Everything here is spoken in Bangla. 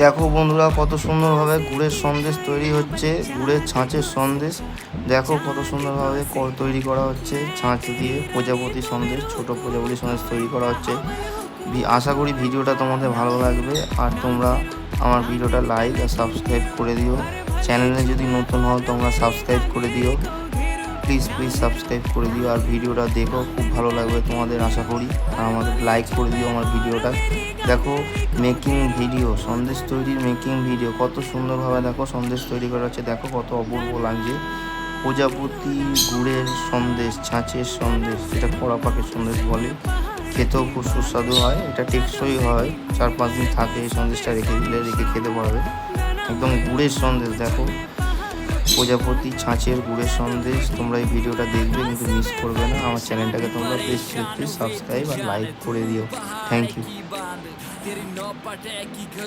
দেখো বন্ধুরা, কত সুন্দরভাবে গুড়ের সন্দেশ তৈরি হচ্ছে। গুড়ের ছাঁচের সন্দেশ দেখো কত সুন্দরভাবে তৈরি করা হচ্ছে। ছাঁচ দিয়ে প্রজাপতি সন্দেশ, ছোট প্রজাপতি সন্দেশ তৈরি করা হচ্ছে। আশা করি ভিডিওটা তোমাদের ভালো লাগবে। আর তোমরা আমার ভিডিওটা লাইক আর সাবস্ক্রাইব করে দিও। চ্যানেলে যদি নতুন হও তোমরা সাবস্ক্রাইব করে দিও, প্লিজ সাবস্ক্রাইব করে দিও। আর ভিডিওটা দেখো, খুব ভালো লাগবে তোমাদের আশা করি। আর আমাদের লাইক করে দিও আমার ভিডিওটা। দেখো মেকিং ভিডিও, সন্দেশ তৈরির মেকিং ভিডিও কত সুন্দরভাবে দেখো সন্দেশ তৈরি করা হচ্ছে। দেখো কত অপূর্ব লাগছে। প্রজাপতি গুড়ের সন্দেশ, ছাঁচের সন্দেশ, যেটা কড়া পাকের সন্দেশ বলে। খেতেও খুব সুস্বাদু হয়, এটা টেকসই হয়, 4-5 দিন থাকে এই সন্দেশটা রেখে খেতে পারবে। একদম গুড়ের সন্দেশ দেখো, প্রজাপতি ছাঁচের গুড়ের সন্দেশ। তোমরা এই ভিডিওটা দেখবে কিন্তু মিস করবে না। আমার চ্যানেলটাকে তোমরা প্লিজ সাবস্ক্রাইব আর লাইক করে দিও। Thank you.